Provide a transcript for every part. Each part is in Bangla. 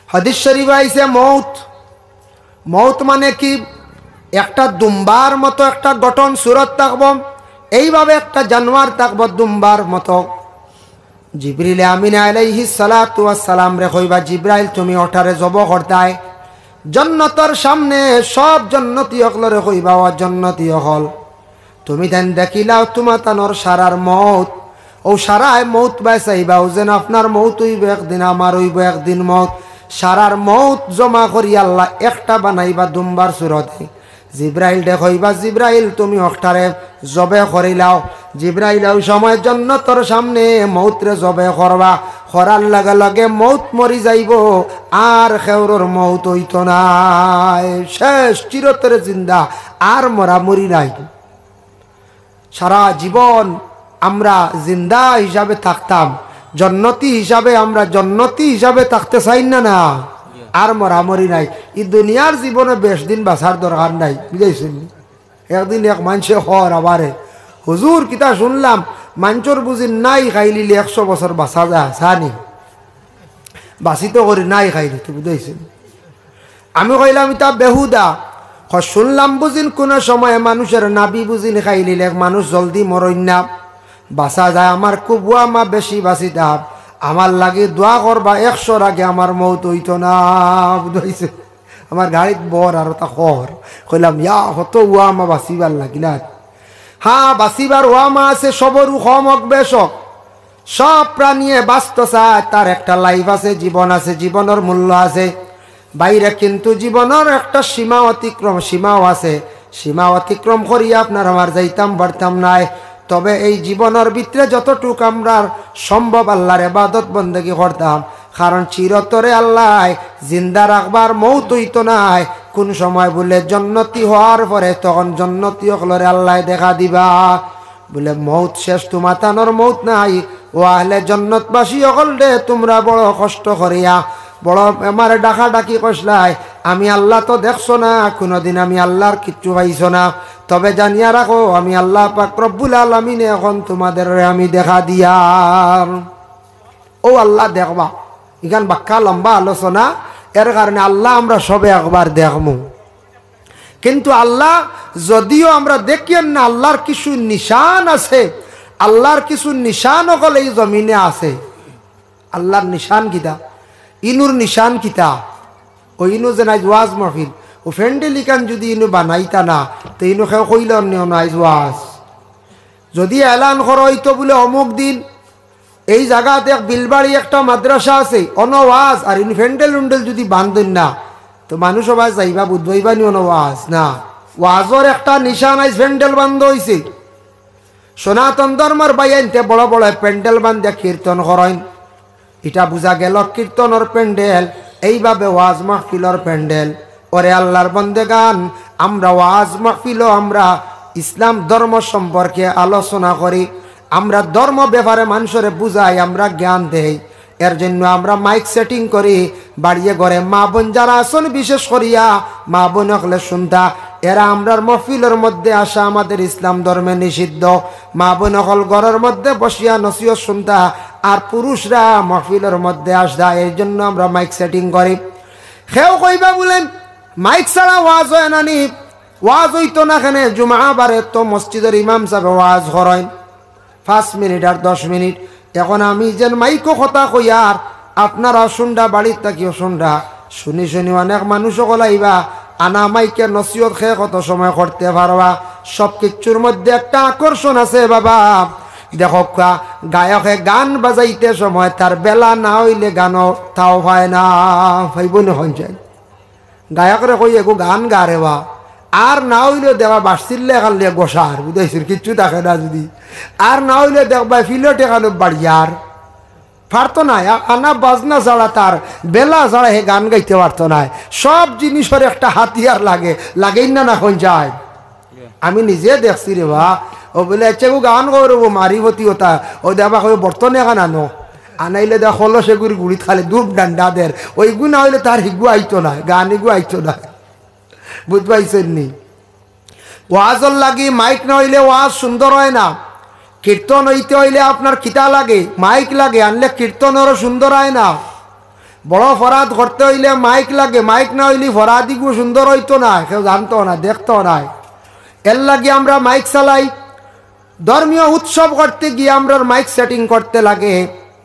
হাদিস শরীফে আইছে মৌত। মৌত মানে কি? একটা দুম্বার মতো একটা গঠন সুরত থাকব, এইভাবে একটা জানোয়ার থাকব দুম্বার মতো। জিবরিল আমিন আলাইহিস সালাতু ওয়াস সালাম রে কইবা, জিব্রাইল তুমি ওটারে জব করতাই জান্নাতের সামনে। সব জান্নাতি হলরে কইবা, ও জান্নাতি হল তুমি দেন দেখিলাও তোমার তানোর সারার মৌত, ও সারায় মৌত বাইসাইবা, ও যেন আপনার মৌত হইব একদিন, আমার হইব একদিন মৌত। সারার মৌত জমা করি আল্লাহ একটা বানাইবা দুম্বার সুরতে। জিব্রাইল দে কইবা, জিব্রাইল তুমি ওটারে জবে করিলাও। জিব্রাইল ওই সময় জান্নাতের সামনে মৌতরে জবে করবা, করার লগে লগে মৌত মরি যাইব, আর খেউরর মৌত হইত নাই। শেষ, চিরতরে জিন্দা, আর মরামরি নাই। সারা জীবন আমরা জিন্দা হিসাবে থাকতাম, জন্নতি হিসাবে, আমরা জন্নতি হিসাবে থাকতে চাই না না, আর মরামরি নাই। এই দুনিয়ার জীবনে বেশ দিন বাঁচার দরকার নাই, বুঝাইছেন? একদিন এক মানুষে হর আবারে, হুজুর কিতা শুনলাম মানুষের বুঝি নাই খাইলিলে 100 বছর বাঁচা যায়, সানি বাঁচিত করি নাই খাইলি, তো বুঝাইছেন? আমি কইলাম এটা বেহুদা। শুনলাম বুঝিন কোন সময় মানুষের নাবি বুঝিন খাইলিলে মানুষ জলদি মরইন না, বাঁচা যায়। আমার খুব মা বেশি বাঁচিতাম, আমার লাগে দোয়া করবা 100 আগে আমার মৌত হইতো না, বুঝাইছে? আমার গাড়িত বর আর তা খর কইলাম, ইয়া হত মা বাঁচিবার লাগিলা। হ্যাঁ, বাঁচিবার মা আছে, সবরু হমক বেশক। সব প্রাণীয়ে বাঁচত চায়, তার একটা লাইফ আছে, জীবন আছে, জীবনের মূল্য আছে বাইরে, কিন্তু জীবনের একটা সীমা অতিক্রম, সীমাও আছে। সীমা অতিক্রম করিয়া আপনার আমার যাইতাম পারতাম নাই। তবে এই জীবনের ভিতরে যতটুকু আমরা সম্ভব আল্লাহর ইবাদত বন্দেগী করতাম, কারণ চিরতরে আল্লাহ জিন্দা রাখবার মৌত হইতো নাই। কোন সময় বলে জন্নতি হওয়ার পরে তখন জন্নতি হলরে আল্লাহ দেখা দিবা, বলে মৌত শেষ, তোমার তানোর মৌত নাই। ও আহলে জন্নতবাসী হল রে, তোমরা বড় কষ্ট করিয়া বড় আমার ডাকা ডাকি কষলাই, আমি আল্লাহ তো দেখছো না, কোনোদিন আমি আল্লাহর কিচ্ছু পাইছো না। তবে জানিয়া রাখো, আমি আল্লাহ পাক রব্বুল আলামিন এখন তোমাদের আমি দেখা দিয়ার। ও আল্লাহ দেখবা, এখান বাক্কা লম্বা আলোচনা, এর কারণে আল্লাহ আমরা সবে একবার দেখবো। কিন্তু আল্লাহ যদিও আমরা দেখিয়েন না, আল্লাহর কিছু নিশান আছে, আল্লাহর কিছু নিশান হল এই জমিনে আছে। আল্লাহর নিশান কিতা? ইনুর নিশান কিতা? ও ইনু যে নাই ওয়াজ মাহফিল, ও ফ্রেন্ডেলিকান যদি ইনু বানাইতা না, তো ইনু খেয়ে কইল নাই ওয়াজ। যদি এলান করা হইতো বলে অমুক দিন এই জায়গাতে বিলবাড়ি একটা মাদ্রাসা আছে, অনওয়াজ, আর ইনু ফ্রেন্ডেল উন্ডেল যদি বান্ধন না, তো মানুষ সবাই যাইবা বুধবাইবা নি অনওয়াজ না। ওয়াজর একটা নিশান আইস ফ্যান্ডেল বান্ধ হয়েছে। সনাতন ধর্মের বাইনতে বড় বড় প্যান্ডেল বান্ধে কীর্তন করেন, এটা বোঝা গেল কীর্তনের প্যান্ডেল, এইভাবে ওয়াজ মাহফিলর প্যান্ডেল। ওরে আল্লাহর বন্দেগান, আমরা ওয়াজ মাহফিল, আমরা ইসলাম ধর্ম সম্পর্কে আলোচনা করি, আমরা ধর্ম ব্যাপারে মানুষের বুঝাই, আমরা জ্ঞান দেই। এর জন্য আমরা মাইক সেটিং করি বাড়িয়ে ঘরে। মা বোন যারা আসন, বিশেষ করিয়া মা বোন হলে শুনতা, এরা আমরার মহফিলের মধ্যে আসা আমাদের ইসলাম ধর্মে নিষিদ্ধ। মা বোন হল ঘরের মধ্যে বসিয়া নসিহত শুনতা, আর পুরুষরা মহফিলের মধ্যে আসা। এই জন্য আমরা মাইক সেটিং করি। সেও কইবা বলেন মাইক ছাড়া ওয়াজ হয় না নি? ওয়াজ হইতো না কেন? জুমা বারে তো মসজিদের ইমাম সাহেব ওয়াজ করেন 5 মিনিট আর 10 মিনিট। এখন আমি যেন মাইকো কথা কইয়ার, আপনারা শুনডা, বাড়ির থাকিও শুনডা, শুনি শুনি অনেক মানুষ কলাইবা, আনা মাইকে নসিহত খেয়ে কত সময় করতে পারবা। সব কিছুর মধ্যে একটা আকর্ষণ আছে বাবা। দেখো গায়কে গান বাজাইতে সময় তার বেলা না হইলে গানও তাও হয় না, ভাইব না হয়ে যায়। গায়করে কই এগো গান গা রে বা, আর না হইলে দেবা বাসিলে এখানে গোসার, বুঝাইছিল কিচ্ছু থাকে না। যদি আর না হইলে দেখবা ফিলটে এখানে বাড়িয়ার পারতো না। আনা বাজনা ছাড়া, তার বেলা ছাড়া হে গান গাইতে পারতো না। সব জিনিসের একটা হাতিয়ার লাগে, লাগেই না না হয়ে যায়। আমি নিজে দেখছি রে বা, ও বলে আচ্ছা গো গান করবো মারিবতী ওটা, ও দেবা কই বর্তনে এখন আনো, আনাইলে দেখ হলো সেগুলি গুড়িত খালে দুপ ডান্ডা দের, ওইগু না হইলে তার হিগু আইতো না, গান হিগু আইতো না, বুঝবাইছেন নি? ওয়াজর লাগি মাইক না হইলে ওয়াজ সুন্দর হয় না। কীর্তন হইতে হইলে আপনার কিতা লাগে? মাইক লাগে, আনলে কীর্তনেরও সুন্দর হয় না। বড় ফরাদ করতে হইলে মাইক লাগে, মাইক না হইলে ফরাদিগু সুন্দর হইতো না, কেউ জানতো না, দেখতো না। এর লাগে আমরা মাইক চালাই। ধর্মীয় উৎসব করতে গিয়ে আমরা মাইক সেটিং করতে লাগে।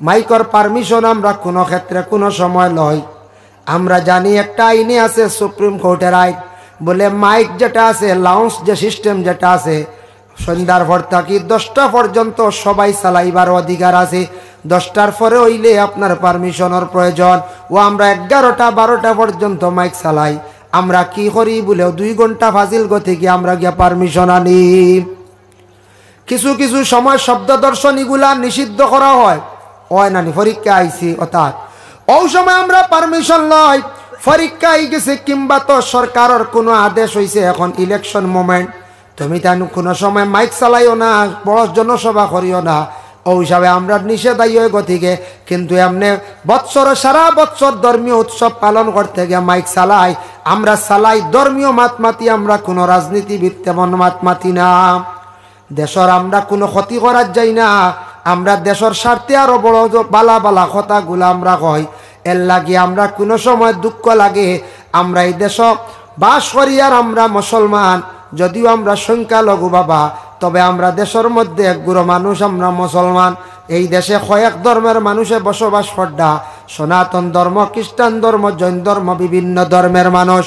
মাইকের পারমিশন আমরা কোনো ক্ষেত্রে কোনো সময় লই। আমরা জানি একটা আইনে আছে, সুপ্রিম কোর্টের আইন, বলে মাইক যেটা আছে, লাউঞ্জ যে সিস্টেম যেটা আছে, সন্ধ্যার পর থাকি 10টা পর্যন্ত সবাই চালাইবার অধিকার আছে। 10টার পরে হইলে আপনার পারমিশনের প্রয়োজন। ও আমরা 11টা 12টা পর্যন্ত মাইক চালাই। আমরা কি করি বলে 2 ঘন্টা ফাজিল গতি গিয়ে আমরা গিয়া পারমিশন আনি। কিছু কিছু সময় শব্দ দর্শন এগুলা নিষিদ্ধ করা হয় নানি, পরীক্ষা আইছি অর্থাৎ ওই সময় আমরা পারমিশন লই। পরীক্ষা আই গেছে কিংবা তো সরকারের কোনো আদেশ হয়েছে, এখন ইলেকশন মোমেন্ট, তুমি তেন কোনো সময় মাইক চালাইও না, বড় জনসভা করিও না, ওই হিসাবে আমরা নিষেধাই গতিকে। কিন্তু এমনি বৎসর সারা বৎসর ধর্মীয় উৎসব পালন করতে গিয়ে মাইক চালাই, আমরা চালাই ধর্মীয় মাতমাতি, আমরা কোনো রাজনীতিবিদ তেমন মাতমাতি না। দেশের আমরা কোনো ক্ষতি করার যাই না, আমরা দেশের স্বার্থে আরো বড় বালা বালা কথাগুলো আমরা কই। এর লাগে আমরা কোনো সময় দুঃখ লাগে, আমরা এই দেশ বাস করি আর আমরা মুসলমান, যদিও আমরা সংখ্যালঘু বাবা, তবে আমরা দেশের মধ্যে একগুলো মানুষ, আমরা মুসলমান। এই দেশে কয়েক ধর্মের মানুষে বসবাস করা, সনাতন ধর্ম, খ্রিস্টান ধর্ম, জৈন ধর্ম, বিভিন্ন ধর্মের মানুষ,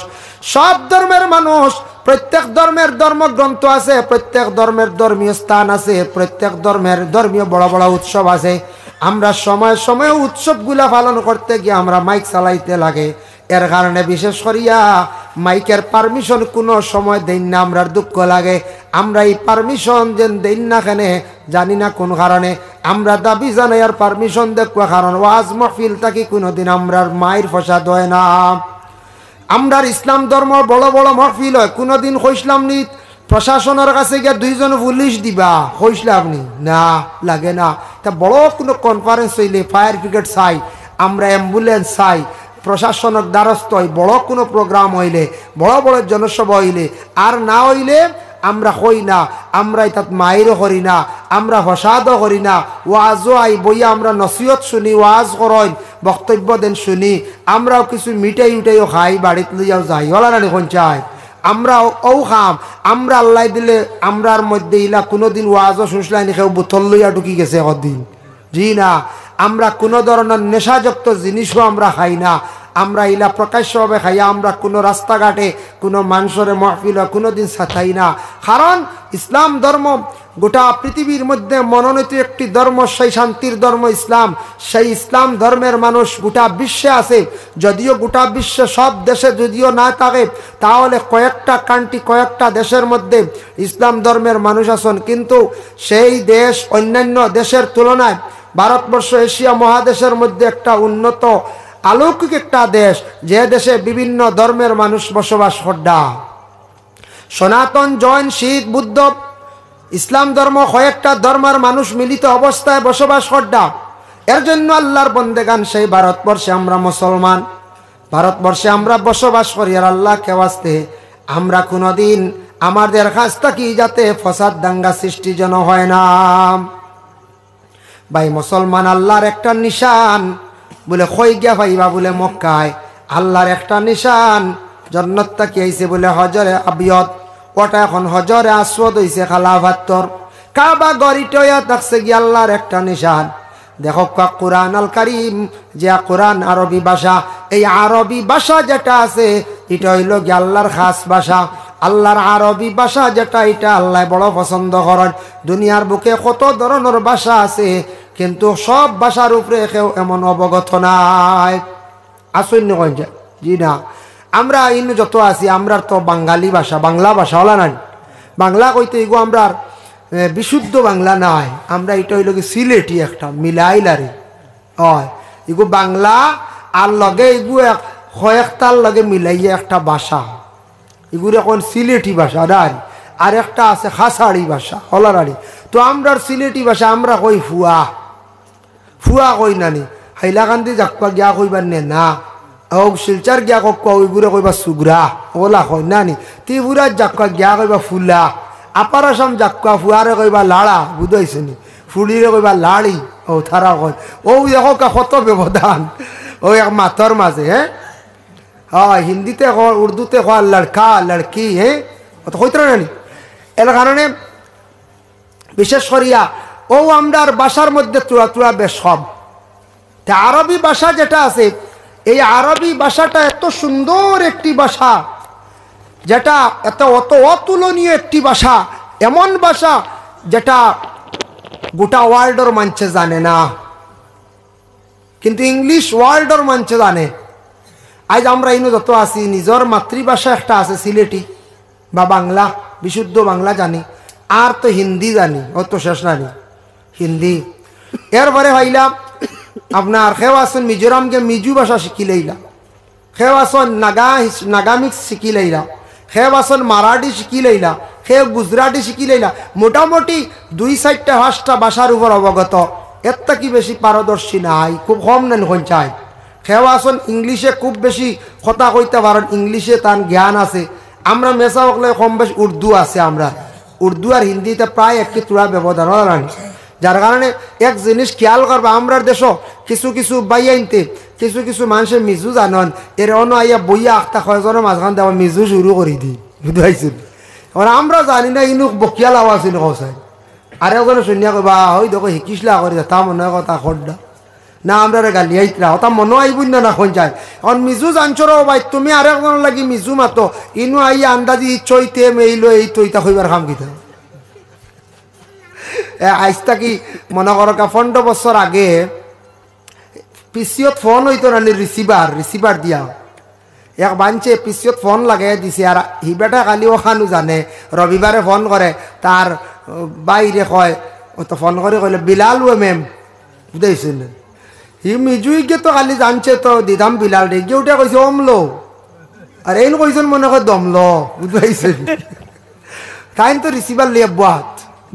সব ধর্মের মানুষ। প্রত্যেক ধর্মের ধর্মগ্রন্থ আছে, প্রত্যেক ধর্মের ধর্মীয় স্থান আছে, প্রত্যেক ধর্মের ধর্মীয় বড় বড় উৎসব আছে। আমরা সময় সময় উৎসবগুলা পালন করতে গিয়ে আমরা মাইক চালাইতে লাগে। এর কারণে বিশেষ করিয়া মাইকের পারমিশন কোনো সময় দেন না, আমরা দুঃখ লাগে। আমরা এই পারমিশন যেন দেন না কেন জানি না কোন কারণে, আমরা দাবি জানাই আর পারমিশন দেখবো, কারণ ওয়াজ মাহফিল থাকি কোনোদিন আমরা মায়ের ফসাদ হয় না। আমরা ইসলাম ধর্ম বড় বড় মাহফিল হয়, কোনোদিন কইসলাম নি প্রশাসনের কাছে গিয়ে 2 জন পুলিশ দিবা, কইসলাম নি না, লাগে না। তা বড় কোনো কনফারেন্স হইলে ফায়ার ব্রিগেড চাই, আমরা অ্যাম্বুলেন্স চাই, প্রশাসনের দ্বারস্থ হয়। বড় কোনো প্রোগ্রাম হইলে, বড় বড় জনসভা হইলে, আর না হইলে আমরা কই না, আমরা তাত মাইরও করি না, আমরা ফসাদও করি না। ওয়াজও আই বইয়া আমরা নসিহত শুনি, ওয়াজ করেন, বক্তব্য দেন শুনি, আমরাও কিছু মিঠাই উঠাইও খাই, বাড়িতে লইয়াও যাই, হলা না কোন চাই, আমরা ও খাম। আমরা আল্লাহ দিলে আমরার মধ্যে ইলা কোনোদিন ওয়াজও শুনছিলাম কেউ বোতল লইয়া ঢুকি গেছে কদিন, জি না। আমরা কোনো ধরনের নেশাযুক্ত জিনিসও আমরা খাই না, আমরা ইলা প্রকাশ্যভাবে খাইয়া আমরা কোনো রাস্তাঘাটে কোনো মানুষের মাহফিল কোনোদিন সাথাই না। কারণ ইসলাম ধর্ম গোটা পৃথিবীর মধ্যে মনোনীত একটি ধর্ম, সেই শান্তির ধর্ম ইসলাম। সেই ইসলাম ধর্মের মানুষ গোটা বিশ্বে আছে, যদিও গোটা বিশ্বে সব দেশে যদিও না থাকে, তাহলে কয়েকটা কান্ট্রি, কয়েকটা দেশের মধ্যে ইসলাম ধর্মের মানুষ আছেন। কিন্তু সেই দেশ অন্যান্য দেশের তুলনায় ভারতবর্ষ এশিয়া মহাদেশের মধ্যে একটা উন্নত আলৌকিক একটা দেশ, যে দেশে বিভিন্ন ধর্মের মানুষ বসবাস করা। সনাতন, জৈন, শিখ, বুদ্ধ, ইসলাম ধর্ম, কয়েকটা ধর্মের মানুষ মিলিত অবস্থায় বসবাস করা। এর জন্য আল্লাহর বন্দেগান সেই ভারতবর্ষে আমরা মুসলমান, ভারতবর্ষে আমরা বসবাস করি। আর আল্লাহকে ওয়াস্তে আমরা কোনোদিন আমাদের কাছ থেকে যাতে ফসাদ দাঙ্গা সৃষ্টি যেন হয় না। ভাই মুসলমান আল্লাহর একটা নিশান, বলে কই গিয়া ভাইবা বলে মক্কায়, আল্লাহর একটা নিশান জন্নত তাকি আইছে বলে হজরে আবিয়ত, ওটা এখন হজরে আসওয়াদ হইছে খালাফাত্তর। কাবা গড়িটয়া থাকছে গিয়ে আল্লাহর একটা নিশান। দেখো কোরআন আল কারিম, যে কোরআন আরবি ভাষা, এই আরবি ভাষা যেটা আছে এটা হইল গিয়ে আল্লাহর খাস ভাষা। আল্লাহর আরবি ভাষা যেটা, এটা আল্লাহ বড় পছন্দ করেন। দুনিয়ার বুকে কত ধরনের ভাষা আছে, কিন্তু সব ভাষার উপরে কেউ এমন অবগত নাই। আসুন জি না, আমরা ইন যত আছি আমরা তো বাঙালি ভাষা, বাংলা ভাষা হলা নাই। বাংলা কইতে এগো আমরা বিশুদ্ধ বাংলা নাই, আমরা এটা হইল কি সিলেটি একটা মিলাইলারে হয়। এগো বাংলা আর লগে এগু কয়েকটার লগে মিলাইয়া একটা ভাষা, এগুলো এখন সিলেটি ভাষা নাই। আর একটা আছে খাসাড়ি ভাষা, হলারাড়ি। তো আমরা সিলেটি ভাষা আমরা কই ফুয়া, ফুয়া কই নানি, হাইলাকান্দি যাকপা গিয়া কইবার নে না, ও শিলচার গিয়া কবা ওইগুলো কইবা সুগরা, ওলা কই নানি। ত্রিপুরার যাকপা গিয়া কইবা ফুলা, আপার আসাম যাকপা ফুয়ারে কইবা লাড়া, বুঝাইছে নি, ফুলিরে কইবা লাড়ি, ও তারা কয়। ও দেখো কত ব্যবধান, ওই এক মাথর মাঝে, হ্যাঁ হয় হিন্দিতে উর্দুতে হয় লড়কা লড়কি, হ্যাঁ অত হইতে নানি। এর কারণে বিশেষ করিয়া ও আমরার ভাষার মধ্যে তুলা তুলা বেশ সব। তা আরবি ভাষা যেটা আছে, এই আরবি ভাষাটা এত সুন্দর একটি ভাষা, যেটা এত অতুলনীয় একটি ভাষা, এমন ভাষা যেটা গোটা ওয়ার্ল্ডের মানুষে জানে না, কিন্তু ইংলিশ ওয়ার্ল্ডের মানুষে জানে। আজ আমরা ইনো যত আছি নিজের মাতৃভাষা একটা আছে সিলেটি বা বাংলা, বিশুদ্ধ বাংলা জানি, আর তো হিন্দি জানি, অত শেষ নানি হিন্দি। এরপরে ভাইলাম আপনার খেও আসুন মিজোরামকে মিজু ভাষা শিখি লইলাম, খেও আসুন নাগামিক্স শিখি লইলাম, খেও আসুন মারাঠি শিখি লইলা, খেও গুজরাটি শিখি লইলা। মোটামুটি 2-4টা 5টা ভাষার উপর অবগত, এর থেকে বেশি পারদর্শী নাই, খুব কম নেন চাই। খেও আসুন ইংলিশে খুব বেশি কথা কইতে পারেন, ইংলিশে তার জ্ঞান আছে। আমরা মেসা হলে কম বেশি উর্দু আছে, আমরা উর্দু আর হিন্দিতে প্রায় একটি তুলা ব্যবধান রানি। যার কারণে এক জিনিস খেয়াল করবা, আমরার দেশ কিছু কিছু বাইয়াইনতে কিছু কিছু মানুষের মিজু জানন, এর অন্য আইয়া বইয়া আখতা কয়জনের মাঝখান দেওয়া মিজু শুরু করে দিই, বুঝতে পাইছেন। এবার আমরা জানি না ইনুক বকিয়াল আওয়াজ ইনু কসাই, আর ওখানে শুনিয়া কবা ওই দেখো শিকিসলা করে তা মনে হয় কথা খড্ডা না, আমরা গালি আইতরা ওটা মনে আইবুন না এখন যায়। এখন মিজু জানছর ভাই তুমি আরেকজন লাগি মিজু মাতো, ইনু আইয়া আন্দাজি চইতে মেইলো এই তৈতা হইবার খাম কিতা। আইস থাকি মনে করো 15 বছর আগে পিসিওত ফোন হইতো না, রিসিভার দিয়া এক বাঞ্চে পিসিওত ফোন লাগাই দিছে, আর হিবেটা খালি ওখানো জানে রবিবারে ফোন করে, তার বাইরে কয় ও তো ফোন করে কইলে বিলাল ও মেম বুঝাইছেন, হি মিজুইকে তো খালি জানছে তো দিদাম বিলাল রে গিয়ে উঠে কইছে অমলো, আর এই কইছেন মনে হয় দমলো, বুঝাইছেন। তাই তো রিসিভার লিয়ে বাত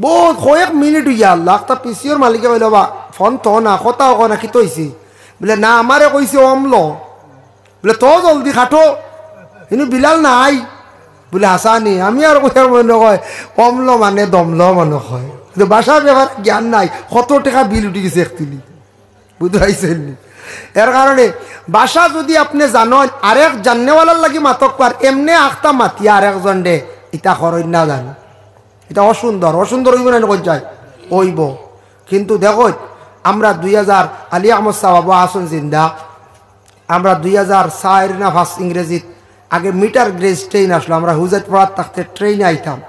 বহুত কয়েক মিনিট হইয়া আল্লাহ তা পিসিওর মালিকে কইল বা ফোন তো না কথা হোক না কি তৈছি, বলে না আমারে কইছে অমলো, বলে তো জলদি খাটো, কিন্তু বিলাল নাই, বলে হাসানি আমি আর কোথাও মনে হয় অমলো মানে দমলো মনে হয়, কিন্তু বাসার ব্যাপার জ্ঞান নাই, কত টাকা বিল উঠে গেছে একচুয়ালি, বুঝতে পারছেন। এর কারণে বাসা যদি আপনি জানেন আরেক জাননেওয়ালার লাগি মাতক পার, এমনি আখতা মাতিয়া আরেকজন ডে ইটা খরচ না জানো, এটা অসুন্দর হইব না যায় ওইব। কিন্তু দেখো আমরা 2000 আলী আহমদ সাহাব আসন জিন্দা, আমরা 2004 না 5 ইংরেজিত আগে মিটার গ্রেজ ট্রেন আসলো, আমরা হুজাত পড়ার থাকতে ট্রেনে আইতাম,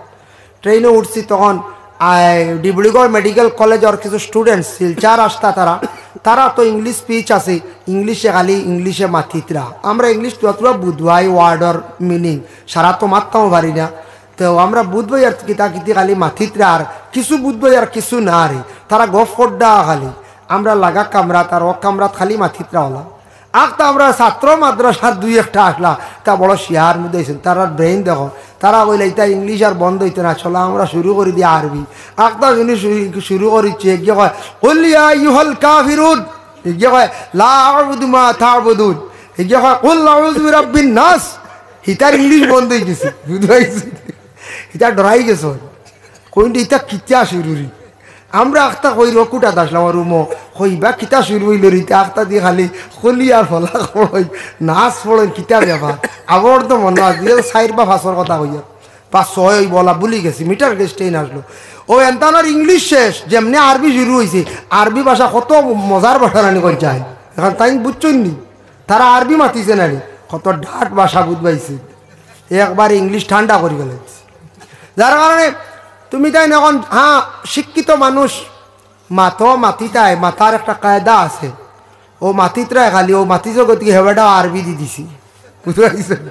ট্রেনে উঠছি তখন ডিব্রুগড় মেডিকেল কলেজের কিছু স্টুডেন্টস শিলচার আসতা, তারা তো ইংলিশ স্পিচ আছে, ইংলিশে খালি ইংলিশে মাতিতরা, আমরা ইংলিশ যতটা বুধবাই ওয়ার্ডর মিনিং সারা তো মারতাম পারি না, তো আমরা বুধবাই আর কিতা কিতি খালি মাতিতরা, আর কিছু বুধবাই আর কিছু না রে, তারা গফ করডা খালি, আমরা লাগা কামরাত আর ও কামরাত খালি মাতিতরা হলা। আখতা আমরা ছাত্র মাদ্রাসার 2-1টা আসলা, তা বড় শিয়ার মধ্যে তারা ব্রেইন দেখো, তারা কইলে এটা ইংলিশ আর বন্ধ হইতে না, চলো আমরা শুরু করে দিই আরবি। আখতা যিনি শুরু করিচ্ছে এগিয়ে কয় কুল ইয়া আইয়ুহাল কাফিরুন, এগিয়ে কয় লা আ'বুদু মা তা'বুদুন, এগিয়ে কয় কুল আউযু বিরাব্বিন নাস, হিতার ইংলিশ বন্ধ হয়ে গেছে, বুঝতে পারছি, হিতা ডরাই গেছে কইন্টি ইতা কিতা শুরুরি। আমরা আখতা কইর কুটা আসলাম রুমো কইবা কিতা শুরু হইল রিতা আখতা দিয়ে খালি খলি আর ফলা খড়ই নাচ ফড়েন কিতা ব্যাপার, আবার তো মনে হয় 4 বা 5 কথা কইয়া 5-6 বলা ভুলি গেছি, মিটার গেছ ট্রেন আসলো। ও এন্তানোর ইংলিশ শেষ, যেমনি আরবি শুরু হয়েছে, আরবি ভাষা কত মজার ভাষা রানি কই যায়, এখন তাই বুঝছেন নি, তারা আরবি মাতিছে নানি, কত ডাট ভাষা বুঝবাইছে, একবার ইংলিশ ঠান্ডা করে ফেলেছে। যার কারণে তুমি তাই এখন হ্যাঁ শিক্ষিত মানুষ মাতিতায়, মাথার একটা কায়দা আছে, ও মাতিতরায় খালি ও মাতি জগতি হেবাটা আরবি দি দিছি, বুঝতে পারছেন।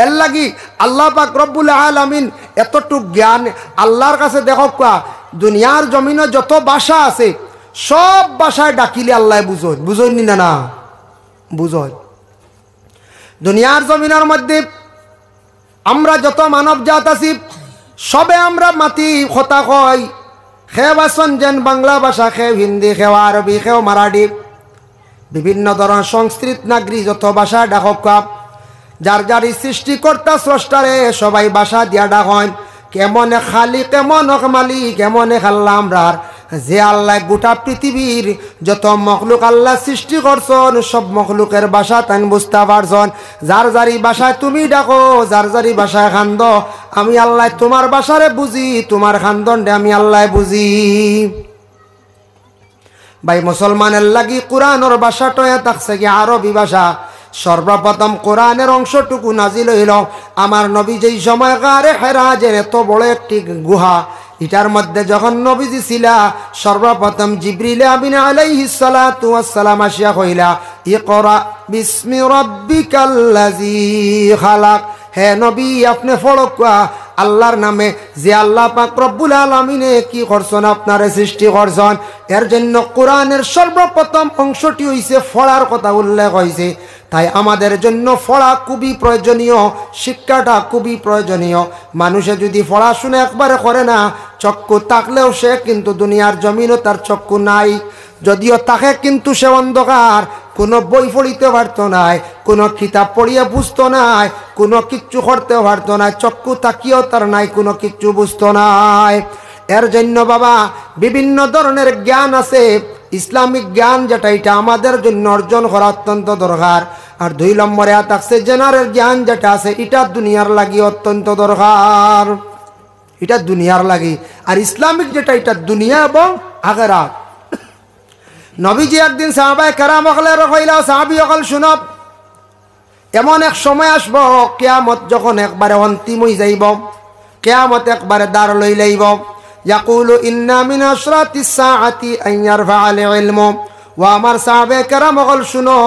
এর লাগি আল্লাহ পাক রব্বুল আলামিন এতটুক জ্ঞান আল্লাহর কাছে দেখো কা দুনিয়ার জমিনে যত ভাষা আছে সব ভাষায় ডাকিলে আল্লাহ বুঝোনি না না বুঝোয়। দুনিয়ার জমিনের মধ্যে আমরা যত মানব জাত আছি সবে আমরা মাতি কথা কয়, খেও আসন যেন বাংলা ভাষা, খেও হিন্দি, খেও আরবি, খেও মারাঠি, বিভিন্ন ধরনের সংস্কৃত নাগরী যত ভাষা ডাকক, যার যার সৃষ্টিকর্তা স্রষ্টারে সবাই ভাষা দিয়া ডাক হয়, কেমনে খালি কেমন মালিক কেমনে খাল্লা আমরার, যে আল্লাহ গোটা পৃথিবীর যত মখলুক আল্লাহ সৃষ্টি করছেন সব মখলুকের ভাষা তাই বুঝতে পারছেন। যার যারি ভাষায় তুমি ডাকো, যার যারি ভাষায় খান্দ, আমি আল্লাহ তোমার ভাষারে বুঝি, তোমার খান্দনটা আমি আল্লাহ বুঝি। ভাই মুসলমানের লাগি কোরআনের ভাষাটা থাকছে কি আরবি ভাষা। সর্বপ্রথম কোরআনের অংশটুকু নাজিল হইল আমার নবী যেই সময় গারে হেরা, যে এত বড় একটি গুহা, এটার মধ্যে যখন নবীজি ছিলা সর্বপ্রথম জিবরিল আমিন আলাইহিস সালাতু ওয়াস সালাম আসিয়া কইলা ইকরা বিসমি রাব্বিকাল্লাযী খালাক। হে নবী আপনি পড়া আল্লাহর নামে যে আল্লাহ পাক রব্বুল আলামিনে কি করছেন, আপনারে সৃষ্টি করছেন। এর জন্য কোরআনের সর্বপ্রথম অংশটি হইছে পড়ার কথা উল্লেখ হয়েছে। তাই আমাদের জন্য পড়া খুবই প্রয়োজনীয়, শিক্ষাটা খুবই প্রয়োজনীয়। মানুষে যদি পড়াশোনা একবারে করে না, চক্ষু থাকলেও সে কিন্তু দুনিয়ার জমিনও তার চক্ষু নাই, যদিও তাকে কিন্তু সে অন্ধকার, কোনো বই পড়িতে পারতো নাই, কোনো কিতাব পড়িয়ে বুঝতো নাই, কোনো কিচ্ছু করতে পারতো না, চক্ষু তাকিয়েও তার নাই, কোনো কিচ্ছু বুঝতো নাই। এর জন্য বাবা বিভিন্ন ধরনের জ্ঞান আছে, ইসলামিক জ্ঞান যেটা এটা আমাদের জন্য অর্জন করা অত্যন্ত দরকার। আর 2 নম্বরে থাকছে জেনারেল জ্ঞান যেটা আছে, এটা দুনিয়ার লাগি অত্যন্ত দরকার, এটা দুনিয়ার লাগি। আর ইসলামিক যেটা এটা দুনিয়া এবং আখিরাত। নবীজি একদিন সাহাবায়ে কেরাম হকলের কইলা, সাহাবী হকল শুনব, এমন এক সময় আসব কিয়ামত যখন একবারে অন্তিম হয়ে যাইব, কিয়ামত একবারে দাঁড় লই লাইব। ইয়াকুলু ইন্না মিন আশরাতিস সাআতি আন ইয়ারফা'আল ইলমু। ওয়া আমার সাহাবায়ে কেরাম হকল শুনো,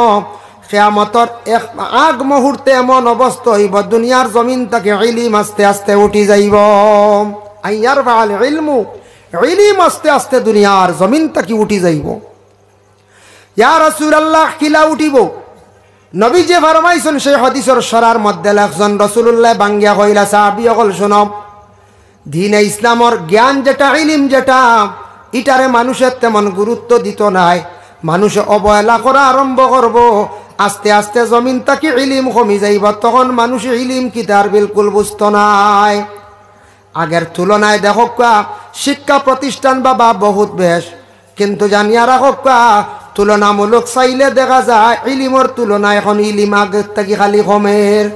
কিয়ামতের এক আগ মুহূর্তে এমন অবস্থা হইব দুনিয়ার জমিন থেকে ইলম আস্তে আস্তে উঠি যাইব। আন ইয়ারফা'আল ইলমু, ইলম আস্তে আস্তে দুনিয়ার জমিন থেকে উঠি যাইব। ইয়া রাসূলুল্লাহ কিলা উঠিব? নবী যে ফরমাইছেন সেই হাদিসের সরার মধ্যে লেখছেন রাসূলুল্লাহ বাঙ্গিয়া কইলা, সাহাবী হকল শুনো, দ্বীন ইসলামের জ্ঞান যেটা ইলম যেটা এটারে মানুষের তেমন গুরুত্ব দিত নাই, মানুষ অবহেলা করা আরম্ভ করব, আস্তে আস্তে জমিন থেকে ইলম কমি যাইব, তখন মানুষ ইলম কি তার বিলকুল বুঝতো নাই। আগের তুলনায় দেখো শিক্ষা প্রতিষ্ঠান বাবা বহুত বেশ, কিন্তু জানিয়া রাখো তুলনামূলক চাইলে দেখা যায় ইলিমর তুলনায় এখন ইলিম আগের থেকে খালি কমের।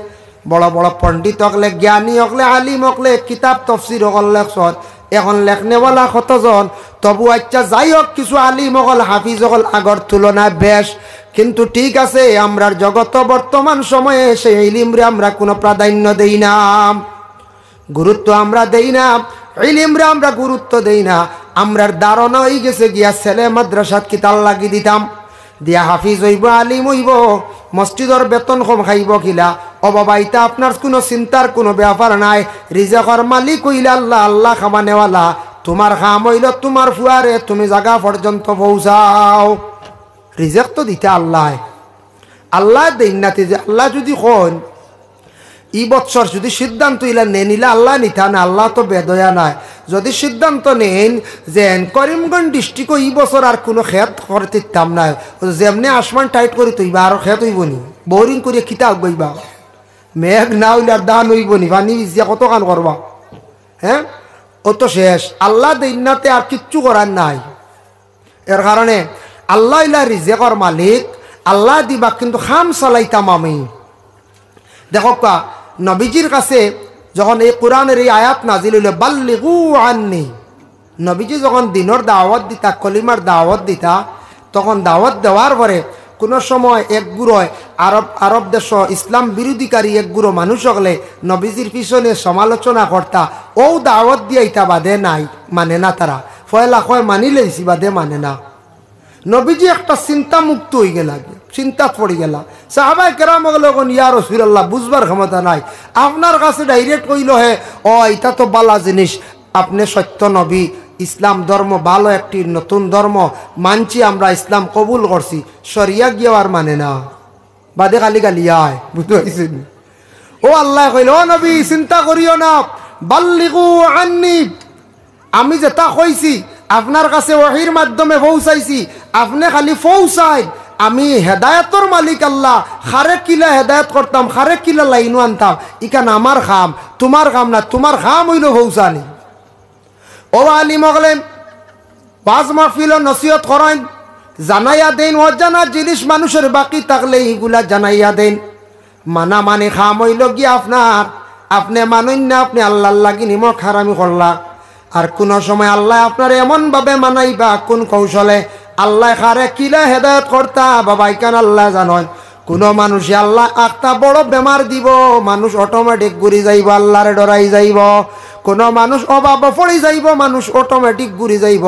বড় বড় পণ্ডিত হকলে, জ্ঞানী হকলে, আলিম হকলে, কিতাব তফসির হকল লেখছন, এখন লেখনেওয়ালা কতজন। তবু আচ্ছা যাই হোক, কিছু আলিম হকল, হাফিজ হকল আগর তুলনায় বেশ, কিন্তু ঠিক আছে আমরার জগত বর্তমান সময়ে সেই ইলিমরে আমরা কোনো প্রাধান্য দেই না, গুরুত্ব আমরা দেই না, ইলিমরে আমরা গুরুত্ব দেই না। আমরার ধারণা হয়ে গেছে গিয়া ছেলে মাদ্রাসাত কিতাব লাগি দিতাম, দিয়া হাফিজ হইব, আলিম হইব, মসজিদর বেতন কম খাইব কিলা। ও বাবা ইতা আপনার কোনো চিন্তার কোনো ব্যাপার নাই। রিজেকর মালিক হইলে আল্লাহ, আল্লাহ খামানেওয়ালা। তোমার খাম হইল তোমার ফুয়ারে, তুমি জায়গা পর্যন্ত পৌঁছাও। রিজেক তো দিতে আল্লাহ, আল্লাহ দেন নাতে। যে আল্লাহ যদি কোন ই বৎসর যদি সিদ্ধান্ত ইলা নিলা আল্লাহ নিতা না, আল্লাহ তো বেদয়া নাই। যদি সিদ্ধান্ত নেন যে করিমগঞ্জ ডিস্ট্রিক্ট ই বছর আর কোনো খেত করতে দিতাম না, যেমনি আসমান টাইট করে তৈবা আর খেত হইব নি, বোরিং করে খিতা গইবা, মেঘ না হইলে আর দান হইব নি, পানি ভিজিয়া কত কান করবা, হ্যাঁ ও তো শেষ। আল্লাহ দিনাতে আর কিচ্ছু করার নাই। এর কারণে আল্লাহ ইলা রিজেকর মালিক, আল্লাহ দিবা, কিন্তু খাম চালাইতাম আমি। দেখো নবীজির কাছে যখন এই কোরআনের এই আয়াত নাজিল হইল, বাল্লিগু আন্নি, নবীজি যখন দিনের দাওয়াত দিতা, কলিমার দাওয়াত দিতা, তখন দাওয়াত দেওয়ার পরে কোনো সময় এক গুড়োয় আরব দেশ ইসলাম বিরোধীকারী এক গুঁড়ো মানুষ হলে নবীজির পিছনে সমালোচনা করতা, ও দাওয়াত দিয়ে ইটা বাদে নাই, মানে না, তারা ফয়লা কয় মানি লেছি বাদে মানে না। নবীজি একটা চিন্তা মুক্ত হয়ে গেল, চিন্তা পড়ে গেল। সাহাবায়ে কেরাম বলেন, ইয়া রাসূলুল্লাহ বুঝবার ক্ষমতা নাই, আপনার কাছে ডাইরেক্ট কইল হে ও এটা তো বালা জিনিস, আপনি সত্য নবী, ইসলাম ধর্ম ভালো একটি নতুন ধর্ম মানছি আমরা, ইসলাম কবুল করছি, শরিয়া গিয়ে আর মানে না, বাদে খালি গালি আয়, বুঝতে পারছেন? ও আল্লাহ কইল, ও নবী চিন্তা করিও না, বাল্লিগু আন্নি, আমি যেটা কইছি আপনার কাছে ওহীর মাধ্যমে পৌঁছাইছি, আপনি খালি পৌঁছাই, আমি হেদায়তর মালিক আল্লাহ, খারে কিলা হেদায়ত করতাম, খারে কিলা লাইনও আনতাম, ইখান আমার খাম, তোমার খাম না, তোমার খাম হইল পৌঁছানি। ও আলিম হলেন ওয়াজ মাহফিল নসিহত করেন, জানাইয়া দেন। অজানা জিনিস মানুষের বাকি থাকলে এইগুলা জানাইয়া দেন। মানা মানে খাম হইল গিয়া আপনার, আপনি মানেন না, আপনি আল্লাহর লাগি নিমক হারামি করলা। আর কোন সময় আল্লাহ আপনার এমন ভাবে মানাইবা, কোন কৌশলে আল্লাহ খারে কিলা হেদায়ত করতা বাবা ইকান আল্লাহ জানেন। কোন মানুষে আল্লাহ একটা বড় বেমার দিব, মানুষ অটোমেটিক ঘুরি যাইব, আল্লাহরে ডরাই যাইব। কোন মানুষ অভাব পড়ি যাইব, মানুষ অটোমেটিক ঘুরি যাইব।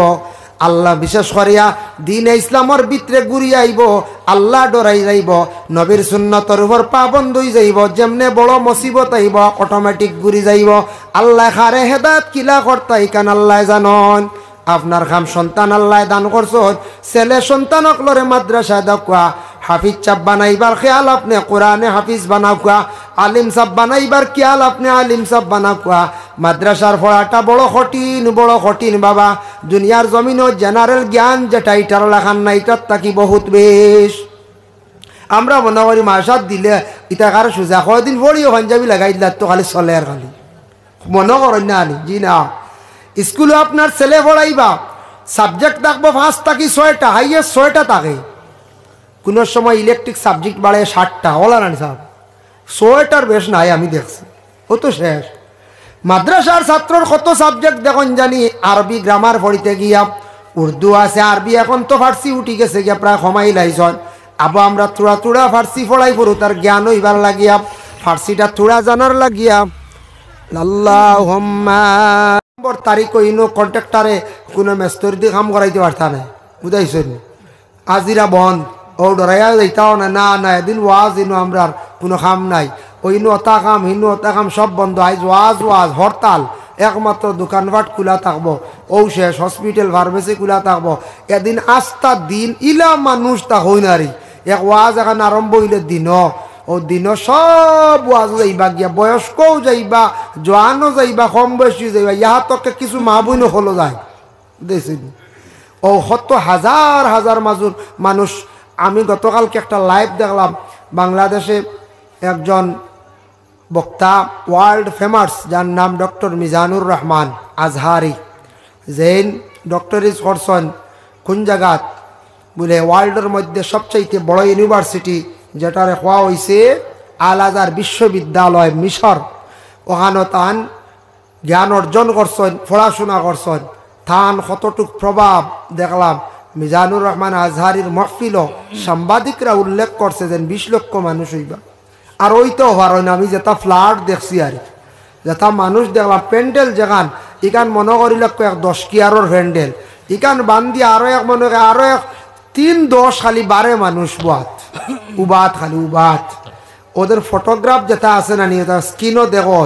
আল্লাহ বিশেষ করিয়া দিন ইসলামর ভিতরে ঘুরি আইব, আল্লাহ ডরাই যাইব, নবীর সুন্নতর উপর পাবন্দ হই যাইব। যেমনে বড় মুসিবত আইব অটোমেটিক ঘুরি যাইব। আল্লাহ খারে হেদায়েত কিলা করতা ইকান আল্লাহ জানন। আপনার খাম সন্তান আল্লাহ দান করছন, ছেলে সন্তানক লরে মাদ্রাসা দাকুয়া, হাফিজ চাপ বানাইবার খেয়াল আপনি কোরআনে হাফিজ বানাকুয়া, আলিম সাব বানাইবার খেয়াল আপনি আলিম সাব বানাকুয়া। মাদ্রাসার পড়াটা বড় কঠিন বাবা। দুনিয়ার জমিনও জেনারেল জ্ঞান যেটা ইটার লেখান না, ইটার তাকি বহুত বেশ। আমরা মনে করি মাসাদ দিলে ইটা কারো সোজা কয়দিন পড়িও পাঞ্জাবি লাগাই দিলে তো খালি চলে আর খালি মনে করেন না আনি জি না। স্কুলে আপনার ছেলে পড়াইবা, সাবজেক্ট থাকবো 5 থাকি 6টা, হাইয়েস্ট 6টা থাকে। কোনো সময় ইলেকট্রিক সাবজেক্ট বাড়ে 60টা, ওলা না সাহেব 6টার বেশ নাই আমি দেখছি, ও তো শেষ। মাদ্রাসার ছাত্রর কত সাবজেক্ট দেখুন জানি, আরবি গ্রামার পড়িতে গিয়া, উর্দু আছে, আরবি এখন তো ফার্সি উঠি গেছে গিয়া প্রায় কমাই লাইছন। আবার আমরা তুড়া ফার্সি পড়াই পড়ু, তার জ্ঞান হইবার লাগিয়া, ফার্সিটা তুড়া জানার লাগিয়া। আল্লাহুম্মা তারিখ ইনো কন্ট্রাক্টারে কোনো মেস্তরি দিয়ে কাম করাইতে পারতা না, বুঝাইছেন? আজিরা বন্ধ, ও ডরাইয়া যাইতাও না, না এদিন ওয়াজ ইনো আমরা কোনো কাম নাই, ওইনো অতা কাম হিনো অতা কাম সব বন্ধ। আইজ ওয়াজ হরতাল, একমাত্র দোকানপাট খোলা থাকবো, ও শেষ হসপিটাল ফার্মেসি খোলা থাকবো। এদিন আস্তা দিন ইলা মানুষ তা হই নারি, এক ওয়াজ এখন আরম্ভ হইলে দিন, ও দিন সব ওয়াজ যাইবা গিয়া, বয়স্কও যাইবা, জোয়ানও যাইবা, কম বয়সী যাইবা, ইহা তকে কিছু মা বইনও হলো যায় দেখছেন। ও কত হাজার মাজুর মানুষ। আমি গতকালকে একটা লাইভ দেখলাম, বাংলাদেশে একজন বক্তা ওয়ার্ল্ড ফেমাস, যার নাম ডক্টর মিজানুর রহমান আজহারি, জেন ডক্টরিজ করছেন কোন জায়গাত বলে ওয়ার্ল্ডের মধ্যে সবচাইতে বড় ইউনিভার্সিটি, যেটারে হওয়া হয়েছে আল আজহার বিশ্ববিদ্যালয় মিশর। ওখানে তান জ্ঞান অর্জন করছেন, পড়াশোনা করছেন, তান কতটুক প্রভাব দেখলাম। মিজানুর রহমান আজহারির মহফিল সাংবাদিকরা উল্লেখ করছে যে 20 লক্ষ মানুষ হইবা। আর ওই তো হওয়ার না, আমি যেটা ফ্ল্যাট দেখছি আর যেটা মানুষ দেখলাম, প্যান্ডেল যেখান ইকান মনে করিল 10 কিয়ারর প্যান্ডেল, ইকান বান্ধি আরো এক মনে আরো এক 3-10 খালি 12 মানুষ উবাত খালি উবাত। ওদের ফটোগ্রাফ যেটা আছে না নিয়ে স্ক্রিনও দেখো,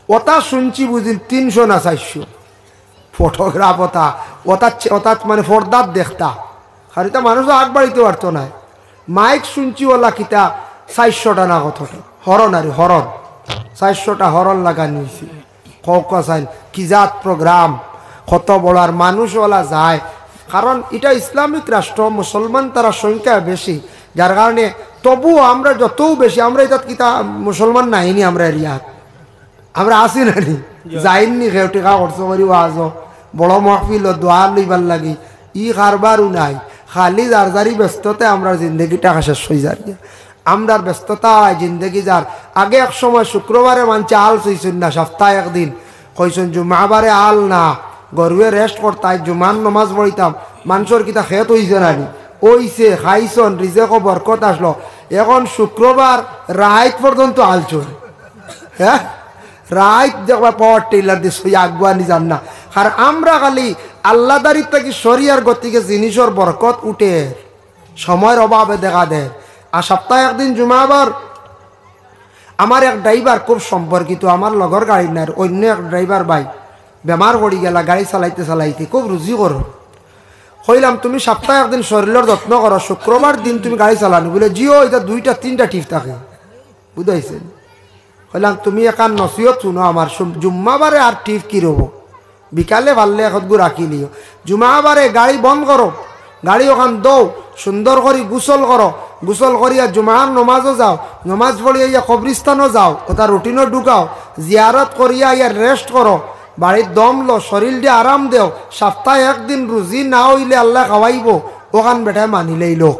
ওটা শুনছি বুঝিল 300 না 400 ফটোগ্রাফ। ওটা মানে ফর্দার দেখতা খালিটা মানুষ আগ বাড়িতে পারতো না। মাইক শুনছি ওলা কিতা 400টা না কতটা হরণ, আর হরণ 400টা হরণ লাগা নিয়েছি। কৌকাসাইন কি জাত প্রোগ্রাম, কত বড় আর মানুষ ওলা যায়। কারণ এটা ইসলামিক রাষ্ট্র, মুসলমান তারা সংখ্যা বেশি, যার কারণে তবু আমরা যতও বেশি, আমরা এটা কিতা মুসলমান নাইনি, আমরা এরিয়াত আমরা আসি নানি, যাইনি খেউ টেকা খরচ করি আজ বড় মহফিল দোয়া লইবার লাগি, ই কারবারও নাই, খালি যারি ব্যস্ততায় আমরা জিন্দগিটা শেষ হয়ে যায়। আমরার ব্যস্ততায় জিন্দগি যার। আগে এক সময় শুক্রবারে মানছে আল চইছেন না, সপ্তাহে একদিন কইছেন জুমাবারে আল না, গরুয়ে রেস্ট করতাই, জুমান নমাজ পড়িতাম, মানুষের কিতা খেত হইছে নানি, ওইছে খাইছন, রিজেকও বরকত আসলো। এখন শুক্রবার রাত পর্যন্ত আল চলে, হ্যাঁ রাত দেখবা পাওয়ার টেইলার দিয়ে সই আগুয়া নি যান না। আর আমরা খালি আল্লাহদারির থেকে শরিয়ার গতিকে জিনিসের বরকত উঠে সময়ের অভাবে দেখা দেয়। আর সপ্তাহে একদিন জুমাবার আমার এক ড্রাইভার খুব সম্পর্কিত, আমার লগর গাড়ি নাই, অন্য এক ড্রাইভার ভাই বেমার পড়ি গেলা, গাড়ি চালাইতে খুব রুজি করো। কইলাম তুমি সপ্তাহে একদিন শরীরের যত্ন করো, শুক্রবার দিন তুমি গাড়ি চালানো বলে জিও, এটা 2-3টা টিপ থাকে, বুঝাইছেন? কইলাম তুমি একান নসিহত শুনো আমার, জুম্মাবারে আর টিপ কি রব, বিকালে পারলে একগু রাখিলিও, জুমাবারে গাড়ি বন্ধ করো, গাড়ি ওখান দৌ সুন্দর করে গোসল করো, গোসল করিয়া জুমার নমাজও যাও, নমাজ পড়িয়া ইয়া কবরিস্তানও যাও, ওটা রুটিনও ঢুকাও, জিয়ারত করিয়া ইয়া রেস্ট করো, বাড়ির দম লো, শরীর দিয়ে আরাম দেও, সপ্তাহে একদিন রুজি না হইলে আল্লাহ খাওয়াইব, ওখান বেটায় মানিলেই লোক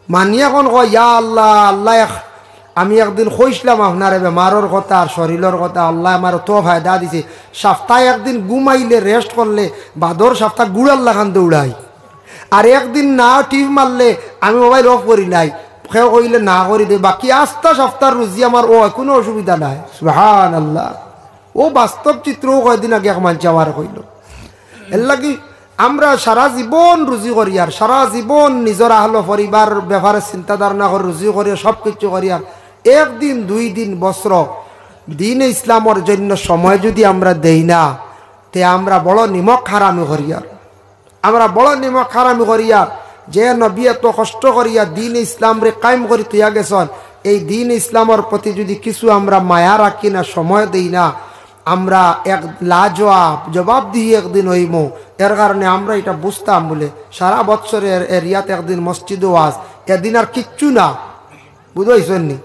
মানিয়ে এখন কয় ইয়া আল্লাহ আল্লাহ আমি একদিন কইসলাম আপনারে বেমারর কথা আর শরীরের কথা, আল্লাহ আমার তো ফায়দা দিছে, সপ্তাহে একদিন ঘুমাইলে রেস্ট করলে বাদর সপ্তাহ গুড় আল্লাহ খান দৌড়াই, আর একদিন না টিপ মারলে আমি মোবাইল অফ করি নাই, কেউ কইলে না করি দে, বাকি আস্তা সপ্তাহ রুজি আমার ও কোনো অসুবিধা নাই। সুবহানাল্লাহ। ও বাস্তব চিত্রও কয়দিন আগে এক মানুষ আমার কইল। এর লাগি আমরা সারা জীবন রুজি করি, আর সারা জীবন নিজের আহলো পরিবার ব্যাপারে চিন্তাধার না করে রুজি করি, সব কিছু করি, আর একদিন 2 দিন বছর দিন ইসলামের জন্য সময় যদি আমরা দেই না, তে আমরা বড় নিমক হারামি করি, আর আমরা বড় নিমক হারামি করি। আর যে নবী এত কষ্ট করিয়া দিন ইসলাম রে কায়েম করি তুইয়া গেছেন, এই দিন ইসলামের প্রতি যদি কিছু আমরা মায়া রাখি না, সময় দেই না, আমরা এক জবাব দিয়ে একদিন হইম। এর কারণে আমরা এটা বুঝতাম বলে সারা বৎসরের এরিয়াতে একদিন মসজিদ ওয়াজ, এদিন আর কিচ্ছু না, বুঝাইছেন নি?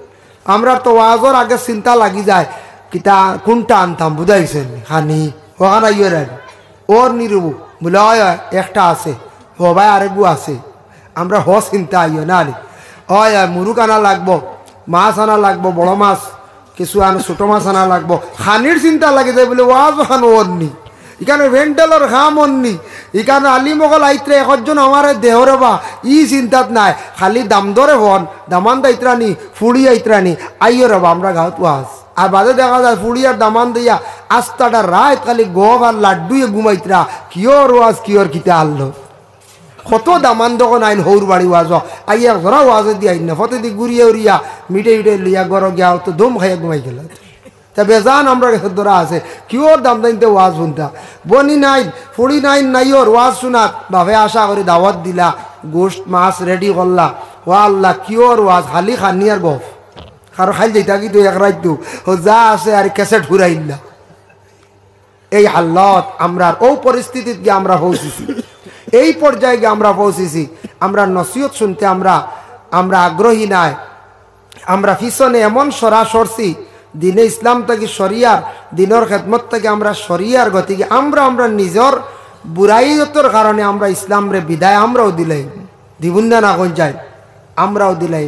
আমরা তো ওয়াজর আগে চিন্তা লাগি যায় কিতা কোনটা আনতাম, বুঝাইছেন নি? খানি ওখানে ওর নিরুবু বলে একটা আছে, ও ভাই আরেকগু আছে, আমরা চিন্তা আইও না নি, মুরুক আনা লাগবো, মাছ আনা লাগবো, বড় মাছ কিছু আনা, ছোট মাছ আনা লাগবো, খানির চিন্তা লাগে যায় বলে ওয়াজ ওখানে ওর নি, এখানে ভেন্টেলর খাম অন্নি, এখানে আলিমগল আইত্রে একজন আমার দেহরে বা ই চিন্তাত নাই, খালি দাম দরে হন দামান দাইত্রানি ফুড়ি আইত্রানি আইয় রবা আমরা গাঁত ওয়াজ। আর বাদে দেখা যায় ফুড়ি আর দামান দিয়া আস্তাটা রায় খালি গভ আর লাড্ডুয়ে ঘুমাইত্রা, কিয়র ওয়াজ কিয়র কিতে আনলো, কত দামান দোকান আইন হৌর বাড়ি ওয়াজ আইয়া ধরা ওয়াজ দিয়ে আইন না, ফতে দি ঘুরিয়ে উড়িয়া মিটে মিটে লিয়া গর গিয়া তো দম খাইয়া ঘুমাই গেল। তা বেজান আমরা কাছে ধরা আছে, কিওর দাম দাইতে ওয়াজ শুনতা, বনি নাই ফুড়ি নাই নাই ওর ওয়াজ শুনাত, বাপে আশা করে দাওয়াত দিলা, গোস্ত মাছ রেডি করলা, ও আল্লাহ কিওর ওয়াজ, খালি খানি আর গফ, কারো খাই যাইতা কিন্তু এক রাইতো যা আছে আর ক্যাসেট ঘুরাইলা। এই হাল্লত আমরা ও পরিস্থিতিতে গিয়ে আমরা পৌঁছেছি, এই পর্যায়ে গিয়ে আমরা পৌঁছেছি, আমরা নসিহত শুনতে আমরা আগ্রহী নাই, আমরা পিছনে এমন সরছি দিনে ইসলাম থেকে শরিয়ার দিনের খেদমত থেকে আমরা শরিয়ার গতিকে আমরা নিজের বুড়াইয়তর কারণে আমরা ইসলাম রে বিদায় আমরাও দিলাই দিবুন্দা না কোন যাই আমরাও দিলাই।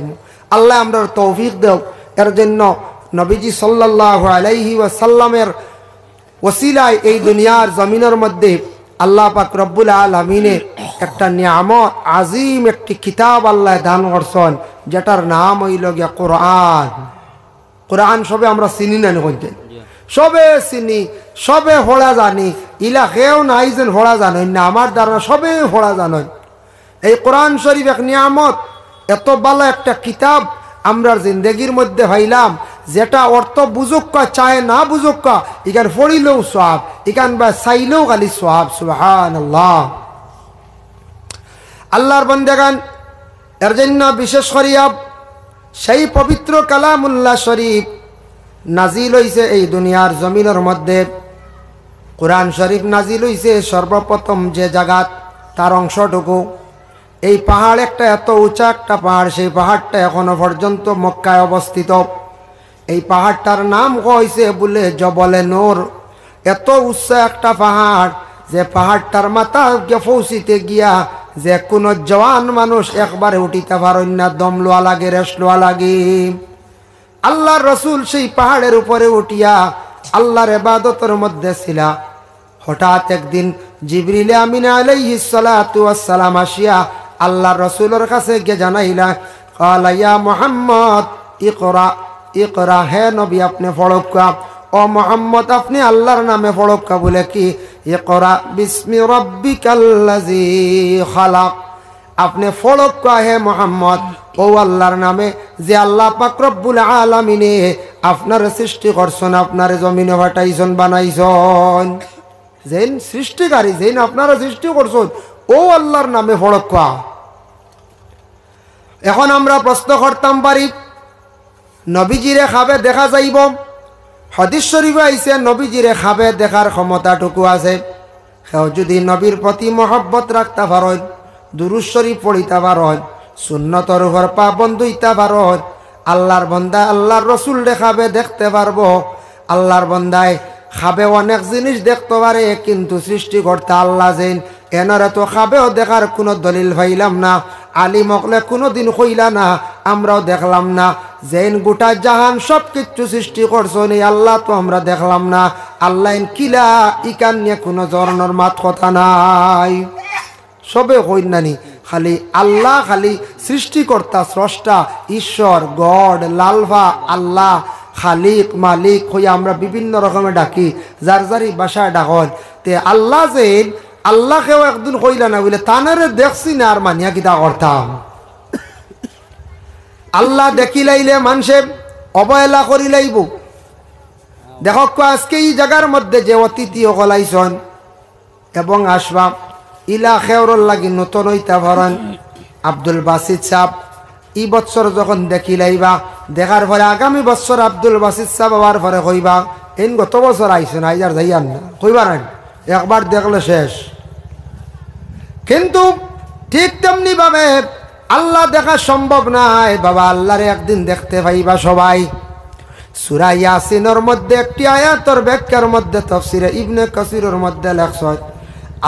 আল্লাহ আমরা তৌফিক দেও। এর জন্য নবীজি সাল্লাল্লাহু আলাইহি ওয়াসাল্লামের ওসিলায় এই দুনিয়ার জমিনের মধ্যে আল্লাহ পাক রব্বুল আলামিনে একটা নিয়ামত আজিম একটি কিতাব আল্লাহ দান করছেন, যেটার নাম হইল গিয়া কোরআন। কোরআন সবে আমরা চিনি না, সবে চিনি, সবে পড়া জানি, ইলা কেউ নাই যেন পড়া জানেন না, আমার দ্বারা সবে পড়া জানেন। এই কোরআন শরীফ এক নিয়ামত, এত ভালো একটা কিতাব আমরা জিন্দগির মধ্যে হইলাম, যেটা অর্থ বুঝুক্কা চায় না বুঝুক্কা, ইখান পড়িলেও সওয়াব, ইখান বা চাইলেও খালি সওয়াব। সুবহানাল্লাহ। আল্লাহর বান্দাগান, এর জন্য বিশেষ করিয়া সেই পবিত্র কালামুল্লাহ শরীফ নাজিল হইছে এই দুনিয়ার জমিনের মধ্যে। কোরআন শরীফ নাজিল হইছে সর্বপ্রথম যে জায়গাত, তার অংশটুকু এই পাহাড়, একটা এত উঁচা একটা পাহাড়, সেই পাহাড়টা এখনো পর্যন্ত মক্কায় অবস্থিত। এই পাহাড়টার নাম হইছে বলে জবলে নূর। এত উচ্চা একটা পাহাড়, যে পাহাড়টার মাথা পৌঁছিতে গিয়া যে কোনো জওয়ান মানুষ একবারে উঠিতে পারেন না, দম লোয়া লাগে, রেস্ট লোয়া লাগে। আল্লাহর রসুল সেই পাহাড়ের উপরে উঠিয়া আল্লাহর ইবাদতের মধ্যে ছিল। হঠাৎ একদিন জিবরিল আমিন আলাইহিস সালাতু ওয়াস সালাম আসিয়া আল্লাহর রসুলের কাছে গিয়ে জানাইলা, ক্বালা ইয়া মুহাম্মদ ইকরা ইকরা, হে নবী আপনি পড়কা। ও মুহাম্মদ আপনি আল্লাহর নামে পড়কা। বলে কি? ইকরা বিসমি রাব্বিকাল্লাযী খালাক। আপনি পড়কা হে মুহাম্মদ ও আল্লাহর নামে, যে আল্লাহ পাক রব্বুল আলামিনে আপনার সৃষ্টি করছেন, আপনার জমিনে পাঠাইছেন, বানাইছেন, যেন সৃষ্টিকারী, যেন আপনারা সৃষ্টি করছেন, ও আল্লাহর নামে পড়কা। এখন আমরা প্রশ্ন করতাম পারি, নবীজিরে খাবে দেখা যাইব, হাদিস শরীফে আইছে নবীজিরে খাবে দেখার ক্ষমতাটুকু আছে। সেও যদি নবীর প্রতি মহব্বত রাখতে পারেন, দুরূদ শরীফ পড়িতে পারেন, সুন্নতর উপর পাবন্দ হইতে পারেন, আল্লাহর বন্দা আল্লাহর রসুল দেখাবে দেখতে পারবো। আল্লাহর বন্দায় খাবে অনেক জিনিস দেখতে পারে, কিন্তু সৃষ্টিকর্তা আল্লাহ যেন এনারা তো খাবেও দেখার কোনো দলিল পাইলাম না। আলিম হকলে কোনোদিন হইলা না, আমরাও দেখলাম না। যেন গোটা জাহান সব কিছু সৃষ্টি করছেন এই আল্লাহ তো আমরা দেখলাম না। আল্লাহ কিলা ইকান নিয়ে কোনো জরনের মাত কথা নাই, সবে হইন নানি খালি আল্লাহ, খালি সৃষ্টিকর্তা স্রষ্টা ঈশ্বর গড লালভা আল্লাহ খালিক মালিক হইয়া আমরা বিভিন্ন রকমের ডাকি, যার যারি বাসায় ডাকন। তে আল্লাহ যে আল্লাহকেও একদিন হইলা না বলে তানারে দেখছি না আর মানিয়া কিতা করতাম। আল্লাহ দেখি লাইলে মানুষে অবহেলা করি লাইব। দেখো আজকে এই জায়গার মধ্যে যে অতিথি গলাইছন এবং আসবা ইলা খেওরর লাগি নতুন হইতা ভরন আব্দুল বাসিত সাহ এই বছর যখন দেখি লাইবা, দেখার পরে আগামী বছর আব্দুল বাসিত সাহ আবার পরে কইবা এন গত বছর আইসেন আইজার যাইয়ান না, কইবা না একবার দেখলে শেষ। কিন্তু ঠিক তেমনি ভাবে আল্লাহ দেখা সম্ভব নাই বাবা, আল্লাহরে একদিন দেখতে পাইবা সবাই। সূরা ইয়াসিনের মধ্যে একটি আয়াতের ব্যাখ্যার মধ্যে তাফসীরে ইবনে কাসিরের মধ্যে লেখছে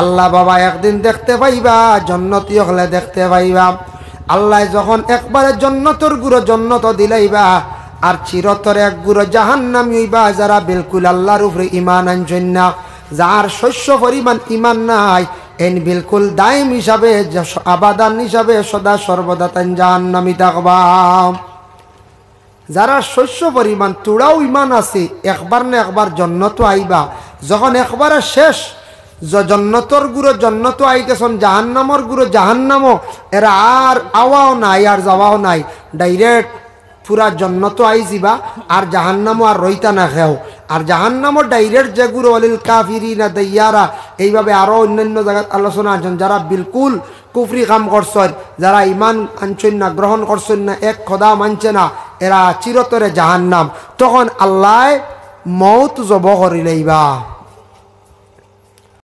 আল্লাহ বাবা একদিন দেখতে পাইবা, জান্নাতি হলে দেখতে পাইবা। আল্লাহ যখন একবারে জান্নাতের গুরু জান্নাত দিলাইবা আর চিরতরে এক গুরু জাহান্নামী হইবা যারা বিলকুল আল্লাহর উপরে ঈমান আনছেন না, যার শস্য পরিমাণ ঈমান নাই, এন বিলকুল দায়ম হিসাবে আবাদান হিসাবে সদা সর্বদা তান জাহান্নামী থাকবা। যারা শস্য পরিমাণ তুড়াও ঈমান আছে একবার না একবার জান্নাত আইবা, যখন একবারে শেষ জন্নতর গুরু জন্নত আইতেছন, জাহান্নামর গুরু জাহান্নামও এরা আর আওয়াও নাই আর যাওয়াও নাই, ডাইরেক্ট পুরা জন্নত আই যাবা আর জাহান্নামও আর রইতা না খেও। আর জাহান্নামও ডাইরেক্ট যে গুরু অলিল কাফিরিনা দাইয়ারা এইভাবে আরও অন্যান্য জায়গায় আলোচনা আছেন, যারা বিলকুল কুফরি কাম করছেন, যারা ইমান আনছেন না, গ্রহণ করছেন না, এক খোদা মানছে না, এরা চিরতরে জাহান্নাম। তখন আল্লাহ মৌত জব করিলেইবা।